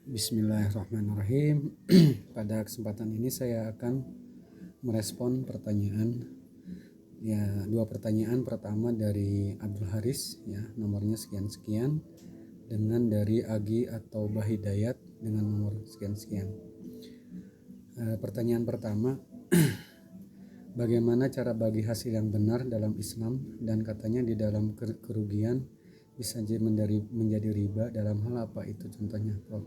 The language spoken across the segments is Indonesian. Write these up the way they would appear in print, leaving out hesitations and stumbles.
Bismillahirrahmanirrahim. Pada kesempatan ini saya akan merespon pertanyaan, dua pertanyaan. Pertama dari Abdul Haris, nomornya sekian-sekian, dengan dari Agi atau Bahidayat dengan nomor sekian-sekian. Pertanyaan pertama, bagaimana cara bagi hasil yang benar dalam Islam, dan katanya di dalam kerugian bisa menjadi riba, dalam hal apa itu contohnya, Prof?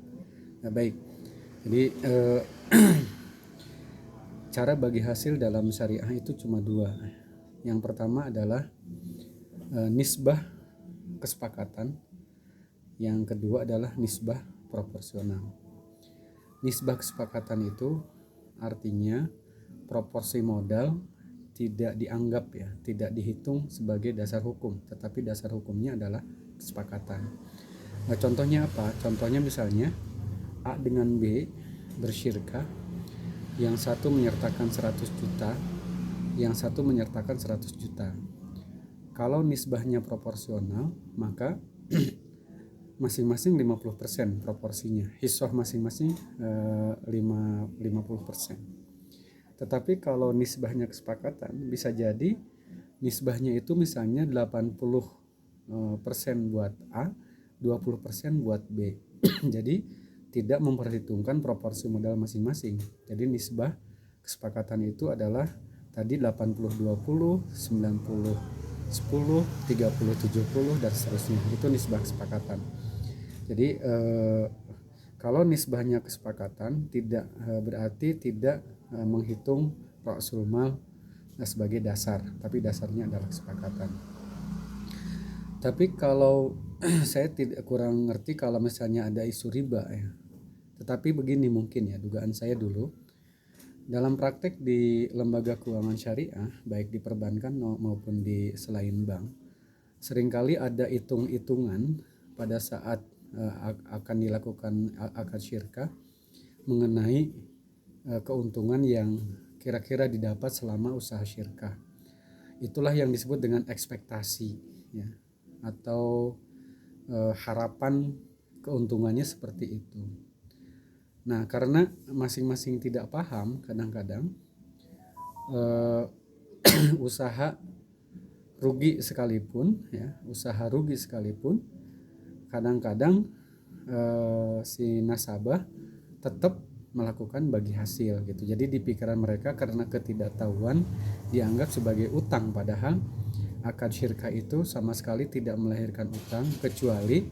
Baik, jadi cara bagi hasil dalam syariah itu cuma dua. Yang pertama adalah nisbah kesepakatan, yang kedua adalah nisbah proporsional. Nisbah kesepakatan itu artinya proporsi modal tidak dianggap, tidak dihitung sebagai dasar hukum, tetapi dasar hukumnya adalah kesepakatan. Nah, contohnya apa? Contohnya misalnya A dengan B bersyirkah, yang satu menyertakan 100 juta, yang satu menyertakan 100 juta. Kalau nisbahnya proporsional, maka masing-masing 50% proporsinya, hissah masing-masing 50%. Tetapi kalau nisbahnya kesepakatan, bisa jadi nisbahnya itu misalnya 80% buat A, 20% buat B. Jadi tidak memperhitungkan proporsi modal masing-masing. Jadi nisbah kesepakatan itu adalah tadi 80-20, 90-10, 30-70 dan seterusnya. Itu nisbah kesepakatan. Jadi kalau nisbahnya kesepakatan tidak berarti tidak menghitung ra'sul mal sebagai dasar, tapi dasarnya adalah kesepakatan. Tapi kalau saya kurang ngerti kalau misalnya ada isu riba, tetapi begini mungkin dugaan saya dulu, dalam praktek di lembaga keuangan syariah, baik di perbankan maupun di selain bank, seringkali ada hitung-hitungan pada saat akan dilakukan akad syirkah mengenai keuntungan yang kira-kira didapat selama usaha syirkah. Itulah yang disebut dengan ekspektasi, atau harapan keuntungannya seperti itu. Nah, karena masing-masing tidak paham, kadang-kadang usaha rugi sekalipun, kadang-kadang si nasabah tetap melakukan bagi hasil gitu. Jadi di pikiran mereka karena ketidaktahuan dianggap sebagai utang, padahal akad syirkah itu sama sekali tidak melahirkan utang, kecuali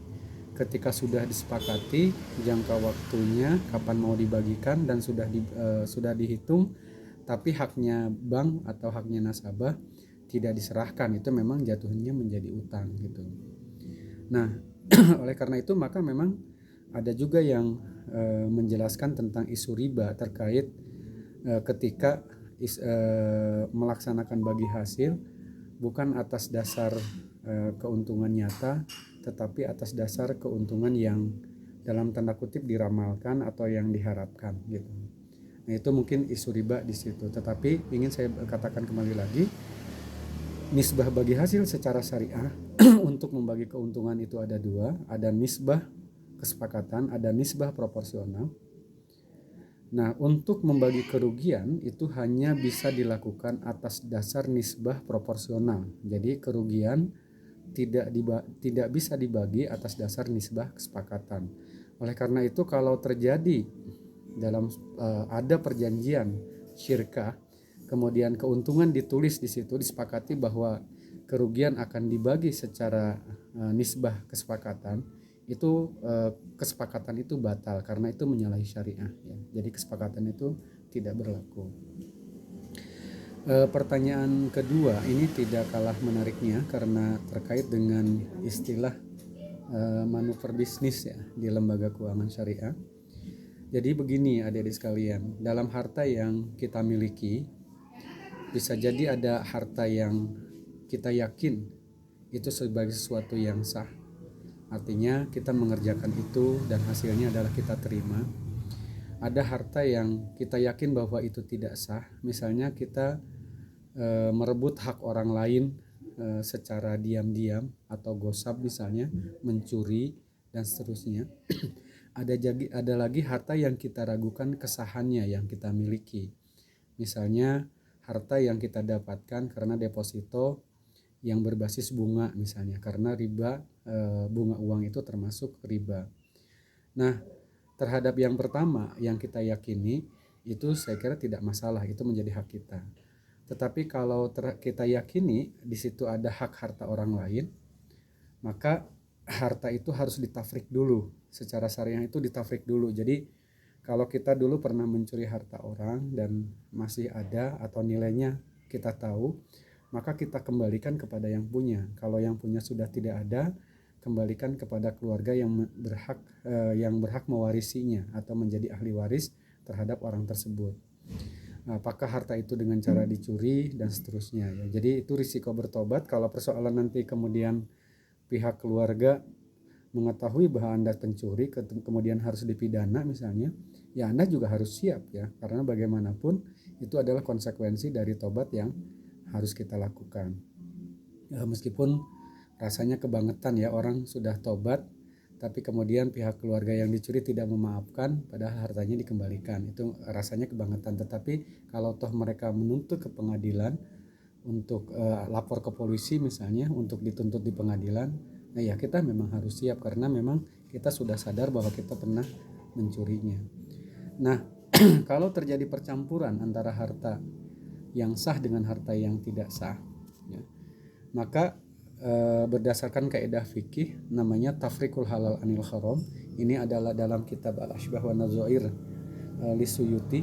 ketika sudah disepakati jangka waktunya kapan mau dibagikan dan sudah dihitung, tapi haknya bank atau haknya nasabah tidak diserahkan, itu memang jatuhnya menjadi utang gitu. Nah, oleh karena itu maka memang ada juga yang menjelaskan tentang isu riba terkait ketika melaksanakan bagi hasil bukan atas dasar keuntungan nyata, tetapi atas dasar keuntungan yang dalam tanda kutip diramalkan atau yang diharapkan gitu. Nah, itu mungkin isu riba di situ. Tetapi ingin saya katakan kembali lagi, nisbah bagi hasil secara syariah untuk membagi keuntungan itu ada dua, ada nisbah kesepakatan, ada nisbah proporsional. Nah, untuk membagi kerugian itu hanya bisa dilakukan atas dasar nisbah proporsional. Jadi kerugian tidak bisa dibagi atas dasar nisbah kesepakatan. Oleh karena itu kalau terjadi dalam ada perjanjian syirkah, kemudian keuntungan ditulis di situ, disepakati bahwa kerugian akan dibagi secara nisbah kesepakatan, itu kesepakatan itu batal karena itu menyalahi syariah, Jadi kesepakatan itu tidak berlaku. Pertanyaan kedua ini tidak kalah menariknya karena terkait dengan istilah manuver bisnis di lembaga keuangan syariah. Jadi begini adik-adik sekalian, dalam harta yang kita miliki bisa jadi ada harta yang kita yakin itu sebagai sesuatu yang sah. Artinya kita mengerjakan itu dan hasilnya adalah kita terima. Ada harta yang kita yakin bahwa itu tidak sah. Misalnya kita merebut hak orang lain secara diam-diam atau gosap misalnya, mencuri dan seterusnya. ada lagi harta yang kita ragukan kesahannya yang kita miliki. Misalnya harta yang kita dapatkan karena deposito yang berbasis bunga misalnya, karena riba, bunga uang itu termasuk riba. Nah, terhadap yang pertama yang kita yakini itu saya kira tidak masalah, itu menjadi hak kita. Tetapi kalau kita yakini di situ ada hak harta orang lain, maka harta itu harus ditafrik dulu. Secara syariah itu ditafrik dulu. Jadi kalau kita dulu pernah mencuri harta orang dan masih ada atau nilainya kita tahu, maka kita kembalikan kepada yang punya. Kalau yang punya sudah tidak ada, kembalikan kepada keluarga yang berhak mewarisinya atau menjadi ahli waris terhadap orang tersebut. Apakah harta itu dengan cara dicuri dan seterusnya ya. Jadi itu risiko bertobat. Kalau persoalan nanti kemudian pihak keluarga mengetahui bahwa Anda pencuri kemudian harus dipidana misalnya, ya Anda juga harus siap ya, karena bagaimanapun itu adalah konsekuensi dari tobat yang harus kita lakukan. Meskipun rasanya kebangetan ya, orang sudah tobat tapi kemudian pihak keluarga yang dicuri tidak memaafkan padahal hartanya dikembalikan, itu rasanya kebangetan. Tetapi kalau toh mereka menuntut ke pengadilan untuk lapor ke polisi misalnya untuk dituntut di pengadilan, nah ya kita memang harus siap karena memang kita sudah sadar bahwa kita pernah mencurinya. Nah kalau terjadi percampuran antara harta yang sah dengan harta yang tidak sah ya, maka berdasarkan kaidah fikih namanya tafrikul halal anil haram. Ini adalah dalam kitab Al-Ashbah wa Nadzair li Suyuti,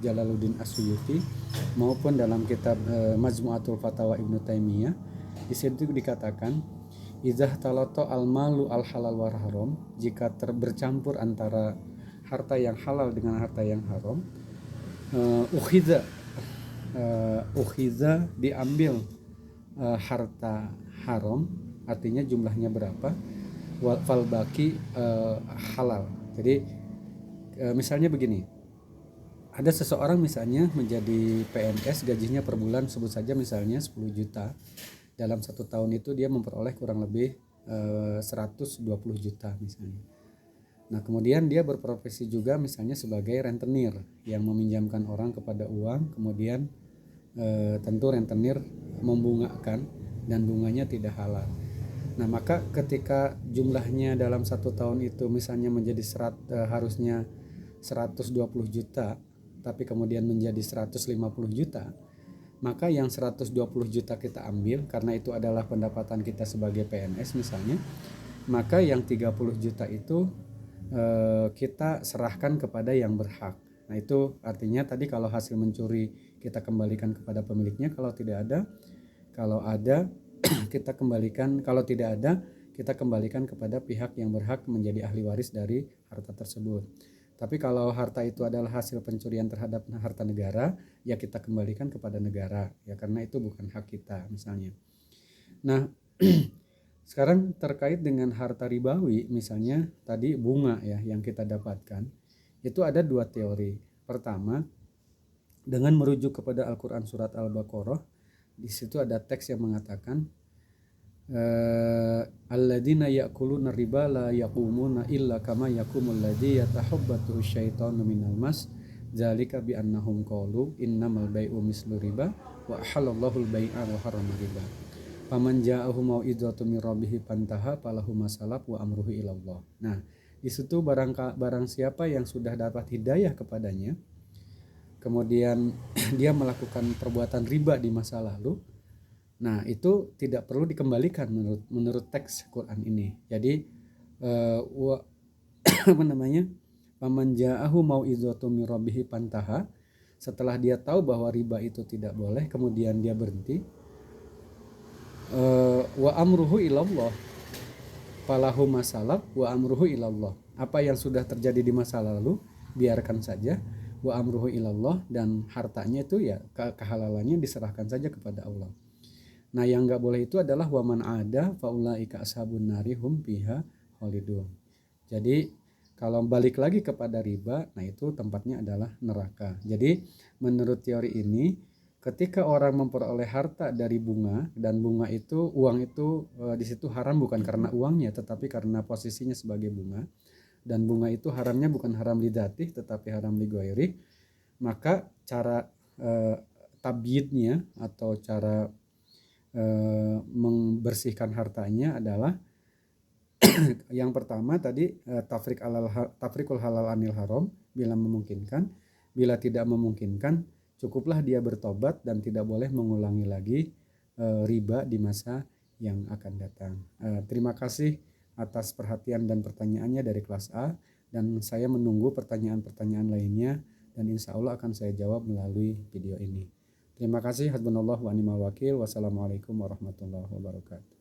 Jalaluddin As-Suyuti, maupun dalam kitab Majmu'atul Fatawa Ibnu Taimiyah. Di situ dikatakan izah talato al-malu al-halal war haram, jika bercampur antara harta yang halal dengan harta yang haram, ukhiza diambil harta haram, artinya jumlahnya berapa, wal baki halal. Jadi misalnya begini, ada seseorang misalnya menjadi PNS, gajinya per bulan sebut saja misalnya 10 juta. Dalam 1 tahun itu dia memperoleh kurang lebih 120 juta misalnya. Nah kemudian dia berprofesi juga misalnya sebagai rentenir yang meminjamkan orang kepada uang, kemudian tentu rentenir membungakan dan bunganya tidak halal. Nah maka ketika jumlahnya dalam 1 tahun itu misalnya menjadi harusnya 120 juta tapi kemudian menjadi 150 juta, maka yang 120 juta kita ambil karena itu adalah pendapatan kita sebagai PNS misalnya, maka yang 30 juta itu kita serahkan kepada yang berhak. Nah itu artinya tadi kalau hasil mencuri kita kembalikan kepada pemiliknya, kalau ada kita kembalikan, kalau tidak ada kita kembalikan kepada pihak yang berhak menjadi ahli waris dari harta tersebut. Tapi kalau harta itu adalah hasil pencurian terhadap harta negara, ya kita kembalikan kepada negara ya, karena itu bukan hak kita misalnya. Nah sekarang terkait dengan harta ribawi misalnya tadi bunga ya yang kita dapatkan, itu ada 2 teori. Pertama, dengan merujuk kepada Al-Quran surat Al-Baqarah, di situ ada teks yang mengatakan alladzina ya'kuluna riba la yaqumuna illa kama yaqumul ladzi yatahabbathu syaitanu minal mas dzalika bi annahum qalu innamal bai'u mislu riba wa halallahu al-bai'a wa harrama riba faman ja'ahu mau'izatu mir rabbih fantaha falahu masalab wa amruhu ilallah. Nah di situ barang siapa yang sudah dapat hidayah kepadanya kemudian dia melakukan perbuatan riba di masa lalu, nah itu tidak perlu dikembalikan menurut teks Quran ini. Jadi apa namanya, paman ja'ahu mau'izatu mir rabbih pantaha, setelah dia tahu bahwa riba itu tidak boleh kemudian dia berhenti, wa amruhu ilallah, falahu masalab wa amruhu ilallah, apa yang sudah terjadi di masa lalu biarkan saja, wa amruhu ilallah, dan hartanya itu ya kehalalannya diserahkan saja kepada Allah. Nah yang nggak boleh itu adalah waman ada faulaika ashabun nari hum fiha khalidun. Jadi kalau balik lagi kepada riba, nah itu tempatnya adalah neraka. Jadi menurut teori ini, ketika orang memperoleh harta dari bunga, dan bunga itu, uang itu di situ haram bukan karena uangnya tetapi karena posisinya sebagai bunga, dan bunga itu haramnya bukan haram lidzatih tetapi haram lighairi, maka cara tabyidnya atau cara membersihkan hartanya adalah yang pertama tadi tafrikul halal anil haram bila memungkinkan. Bila tidak memungkinkan, cukuplah dia bertobat dan tidak boleh mengulangi lagi riba di masa yang akan datang. Terima kasih atas perhatian dan pertanyaannya dari kelas A, dan saya menunggu pertanyaan-pertanyaan lainnya dan insya Allah akan saya jawab melalui video ini. Terima kasih. Hasbunallah wa ni'mal wakil. Wassalamualaikum warahmatullahi wabarakatuh.